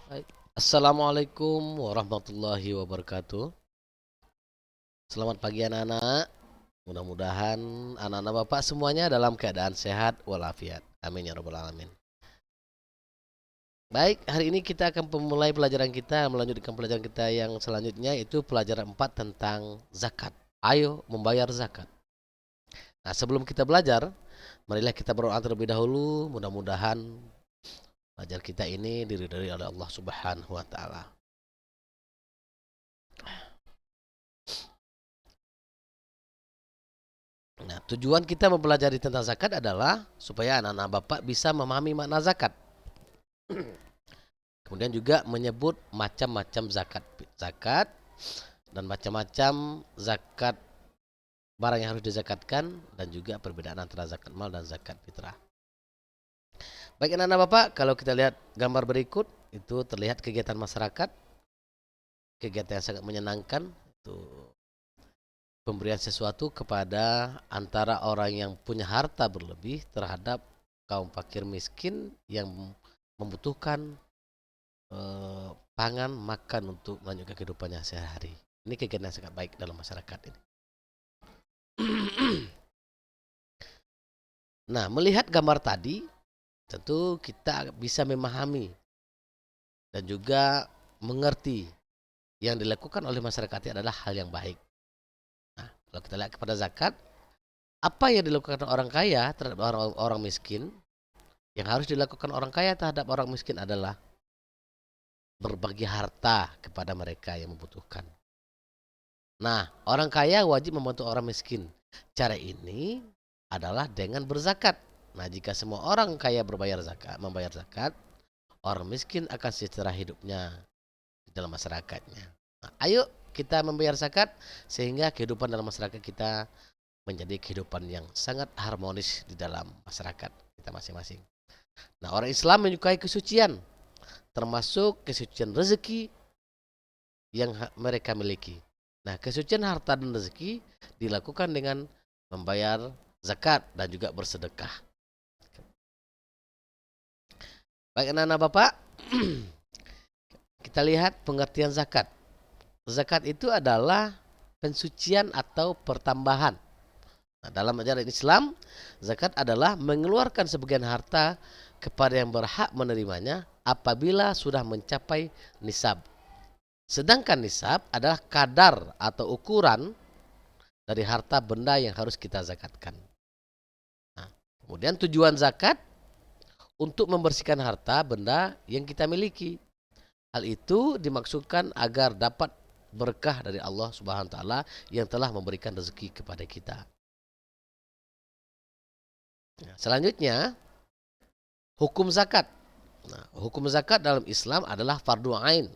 Baik. Assalamualaikum warahmatullahi wabarakatuh. Selamat pagi anak-anak. Mudah-mudahan anak-anak Bapak semuanya dalam keadaan sehat walafiat. Amin ya rabbal alamin. Baik, hari ini kita akan memulai pelajaran kita, melanjutkan pelajaran kita yang selanjutnya itu pelajaran 4 tentang zakat. Ayo membayar zakat. Nah, sebelum kita belajar, marilah kita berdoa terlebih dahulu. Mudah-mudahan pelajar kita ini diridhai oleh Allah Subhanahu wa taala. Nah, tujuan kita mempelajari tentang zakat adalah supaya anak-anak Bapak bisa memahami makna zakat. Kemudian juga menyebut macam-macam zakat. Zakat dan macam-macam zakat barang yang harus dizakatkan dan juga perbedaan antara zakat mal dan zakat fitrah. Baik anak-anak Bapak, kalau kita lihat gambar berikut, itu terlihat kegiatan masyarakat, kegiatan yang sangat menyenangkan, itu pemberian sesuatu kepada antara orang yang punya harta berlebih terhadap kaum fakir miskin yang membutuhkan pangan makan untuk melanjutkan kehidupannya sehari-hari. Ini kegiatan yang sangat baik dalam masyarakat ini. Nah, melihat gambar tadi, tentu kita bisa memahami dan juga mengerti yang dilakukan oleh masyarakat ini adalah hal yang baik. Nah, kalau kita lihat kepada zakat, apa yang dilakukan orang kaya terhadap orang miskin, yang harus dilakukan orang kaya terhadap orang miskin adalah berbagi harta kepada mereka yang membutuhkan. Nah, orang kaya wajib membantu orang miskin. Cara ini adalah dengan berzakat. Nah, jika semua orang kaya membayar zakat, orang miskin akan sejahtera hidupnya di dalam masyarakatnya. Nah, ayo kita membayar zakat sehingga kehidupan dalam masyarakat kita menjadi kehidupan yang sangat harmonis di dalam masyarakat kita masing-masing. Nah, orang Islam menyukai kesucian, termasuk kesucian rezeki yang mereka miliki. Nah, kesucian harta dan rezeki dilakukan dengan membayar zakat dan juga bersedekah. Baik anak-anak Bapak, kita lihat pengertian zakat. Zakat itu adalah pensucian atau pertambahan. Nah, dalam ajaran Islam, zakat adalah mengeluarkan sebagian harta kepada yang berhak menerimanya apabila sudah mencapai nisab. Sedangkan nisab adalah kadar atau ukuran dari harta benda yang harus kita zakatkan. Nah, kemudian tujuan zakat untuk membersihkan harta benda yang kita miliki. Hal itu dimaksudkan agar dapat berkah dari Allah Subhanahu wa taala yang telah memberikan rezeki kepada kita. Nah, selanjutnya, hukum zakat. Nah, hukum zakat dalam Islam adalah fardu ain.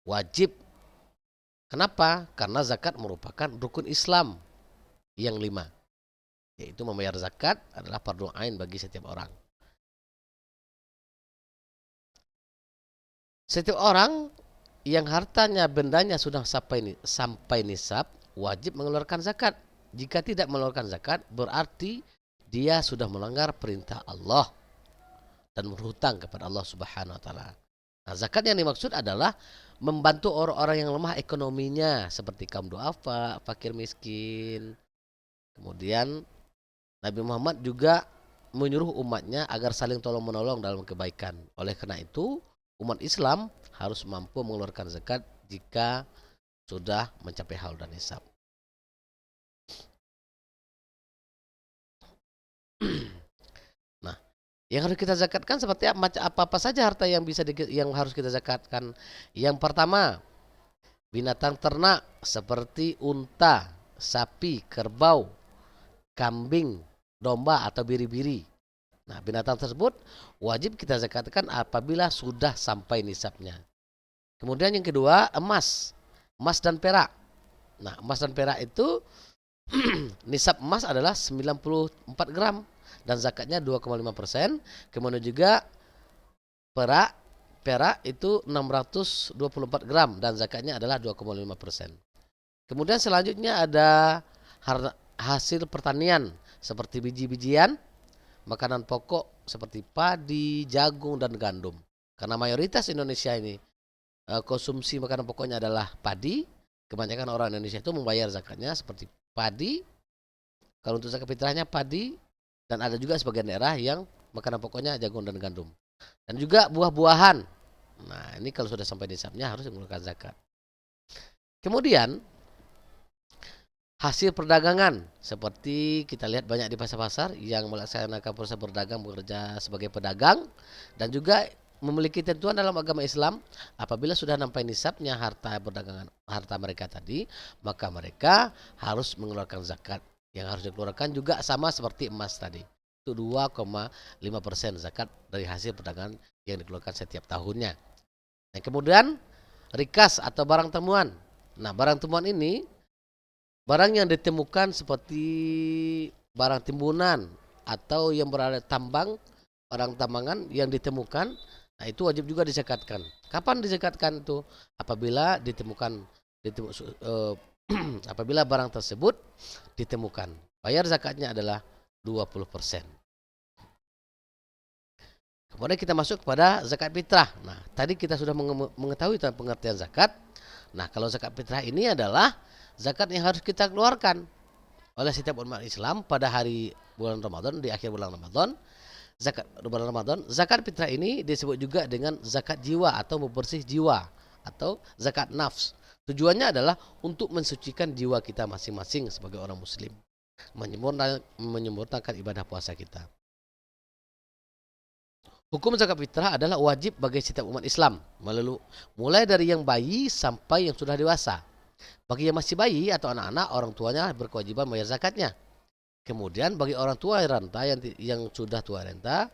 Wajib. Kenapa? Karena zakat merupakan rukun Islam yang 5. Yaitu membayar zakat adalah fardu ain bagi setiap orang. Setiap orang yang hartanya bendanya sudah sampai nisab wajib mengeluarkan zakat. Jika tidak mengeluarkan zakat berarti dia sudah melanggar perintah Allah dan berhutang kepada Allah Subhanahu wa taala. Nah, zakat yang dimaksud adalah membantu orang-orang yang lemah ekonominya seperti kaum duafa, fakir miskin. Kemudian Nabi Muhammad juga menyuruh umatnya agar saling tolong-menolong dalam kebaikan. Oleh karena itu, umat Islam harus mampu mengeluarkan zakat jika sudah mencapai haul dan nisab. Nah, yang harus kita zakatkan seperti apa saja harta yang yang harus kita zakatkan. Yang pertama, binatang ternak seperti unta, sapi, kerbau, kambing, domba atau biri-biri. Nah, binatang tersebut wajib kita zakatkan apabila sudah sampai nisabnya. Kemudian yang kedua, emas dan perak. Nah, emas dan perak itu nisab emas adalah 94 gram dan zakatnya 2,5%. Kemudian juga perak itu 624 gram dan zakatnya adalah 2,5%. Kemudian selanjutnya ada hasil pertanian seperti biji-bijian, makanan pokok seperti padi, jagung, dan gandum. Karena mayoritas Indonesia ini konsumsi makanan pokoknya adalah padi, kebanyakan orang Indonesia itu membayar zakatnya seperti padi. Kalau untuk zakat fitrahnya padi, dan ada juga sebagian daerah yang makanan pokoknya jagung dan gandum. Dan juga buah-buahan. Nah, ini kalau sudah sampai nisabnya harus mengeluarkan zakat. Kemudian hasil perdagangan, seperti kita lihat banyak di pasar-pasar yang melaksanakan proses berdagang, bekerja sebagai pedagang, dan juga memiliki tentuan dalam agama Islam. Apabila sudah sampai nisabnya harta perdagangan, harta mereka tadi, maka mereka harus mengeluarkan zakat. Yang harus dikeluarkan juga sama seperti emas tadi, itu 2,5% zakat dari hasil perdagangan yang dikeluarkan setiap tahunnya. Nah, kemudian rikas atau barang temuan. Nah, barang temuan ini barang yang ditemukan seperti barang timbunan atau yang berada tambang, barang tambangan yang ditemukan, nah itu wajib juga dizakatkan. Kapan dizakatkan itu? Apabila apabila barang tersebut ditemukan. Bayar zakatnya adalah 20%. Kemudian kita masuk kepada zakat fitrah. Nah, tadi kita sudah mengetahui tentang pengertian zakat. Nah, kalau zakat fitrah ini adalah zakat yang harus kita keluarkan oleh setiap umat Islam pada hari bulan Ramadan, di akhir bulan Ramadan. Zakat fitrah ini disebut juga dengan zakat jiwa atau membersih jiwa atau zakat nafs. Tujuannya adalah untuk mensucikan jiwa kita masing-masing sebagai orang muslim, menyempurnakan ibadah puasa kita. Hukum zakat fitrah adalah wajib bagi setiap umat Islam, mulai dari yang bayi sampai yang sudah dewasa. Bagi yang masih bayi atau anak-anak, orang tuanya berkewajiban bayar zakatnya. Kemudian bagi orang tua renta yang sudah tua renta,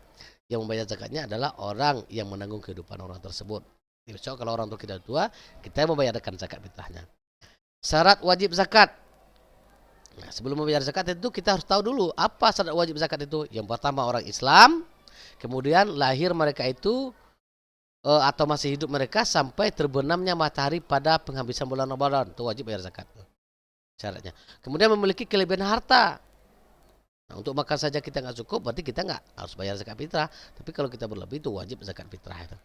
yang membayar zakatnya adalah orang yang menanggung kehidupan orang tersebut. So, kalau orang tua kita tua, kita membayarkan zakat fitrahnya. Syarat wajib zakat. Nah, sebelum membayar zakat itu kita harus tahu dulu apa syarat wajib zakat itu. Yang pertama orang Islam, kemudian lahir mereka itu atau masih hidup mereka sampai terbenamnya matahari pada penghabisan bulan Ramadan, itu wajib bayar zakat. Syaratnya. Kemudian memiliki kelebihan harta. Nah, untuk makan saja kita nggak cukup, berarti kita nggak harus bayar zakat fitrah. Tapi kalau kita berlebih itu wajib zakat fitrah itu.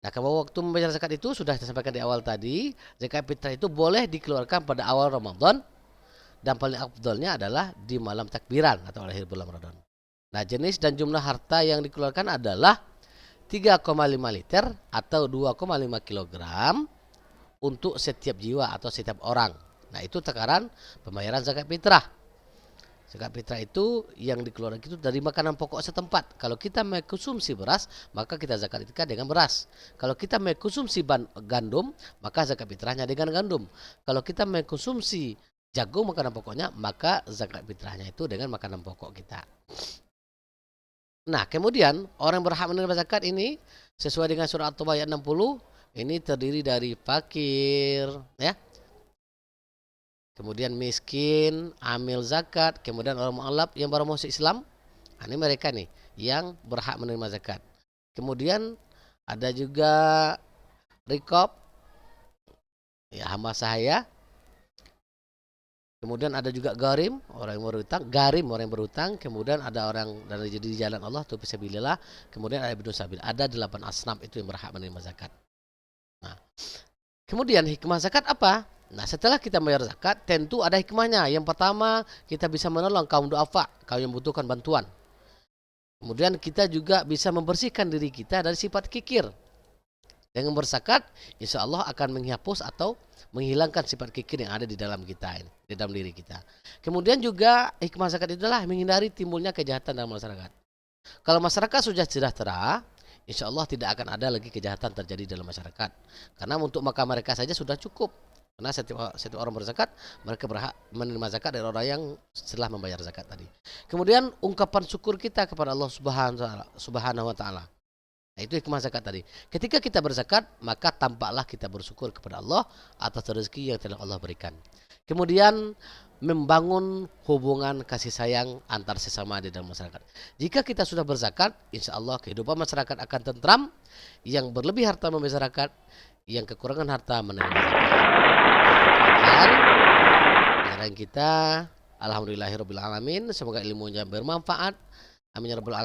Nah, kalau waktu membayar zakat itu sudah saya sampaikan di awal tadi, zakat fitrah itu boleh dikeluarkan pada awal Ramadan dan paling afdalnya adalah di malam takbiran atau akhir bulan Ramadan. Nah, jenis dan jumlah harta yang dikeluarkan adalah 3,5 liter atau 2,5 kilogram untuk setiap jiwa atau setiap orang. Nah, itu takaran pembayaran zakat fitrah. Zakat fitrah itu yang dikeluarkan itu dari makanan pokok setempat. Kalau kita mengkonsumsi beras, maka kita zakatkan dengan beras. Kalau kita mengkonsumsi gandum, maka zakat fitrahnya dengan gandum. Kalau kita mengkonsumsi jagung makanan pokoknya, maka zakat fitrahnya itu dengan makanan pokok kita. Nah, kemudian orang berhak menerima zakat ini sesuai dengan surah At-Taubah ayat 60, ini terdiri dari fakir, ya. Kemudian miskin, amil zakat, kemudian orang mu'alaf yang baru masuk Islam. Nah, ini mereka nih yang berhak menerima zakat. Kemudian ada juga rikob, ya, hamba sahaya. Kemudian ada juga garim, orang yang berhutang, orang yang berhutang. Kemudian ada orang dari di jalan Allah, itu fisabilillah. Kemudian ada ibnu sabil. Ada 8 asnaf itu yang berhak menerima zakat. Nah, kemudian hikmah zakat apa? Nah, setelah kita bayar zakat, tentu ada hikmahnya. Yang pertama, kita bisa menolong kaum duafa, kaum yang membutuhkan bantuan. Kemudian kita juga bisa membersihkan diri kita dari sifat kikir. Dengan berzakat, insya Allah akan menghapus atau menghilangkan sifat kikir yang ada di dalam kita ini, di dalam diri kita. Kemudian juga hikmah zakat itulah menghindari timbulnya kejahatan dalam masyarakat. Kalau masyarakat sudah sejahtera, insya Allah tidak akan ada lagi kejahatan terjadi dalam masyarakat. Karena untuk makan mereka saja sudah cukup. Karena setiap orang berzakat, mereka berhak menerima zakat dari orang yang setelah membayar zakat tadi. Kemudian ungkapan syukur kita kepada Allah Subhanahu wa taala. Nah, itu hikmah zakat tadi. Ketika kita berzakat, maka tampaklah kita bersyukur kepada Allah atas rezeki yang telah Allah berikan. Kemudian membangun hubungan kasih sayang antar sesama di dalam masyarakat. Jika kita sudah berzakat, insya Allah kehidupan masyarakat akan tentram. Yang berlebih harta membayar zakat, yang kekurangan harta menerima zakat. Pelajaran kita, alhamdulillahirabbil alamin, semoga ilmunya bermanfaat. Amin ya rabbal alamin.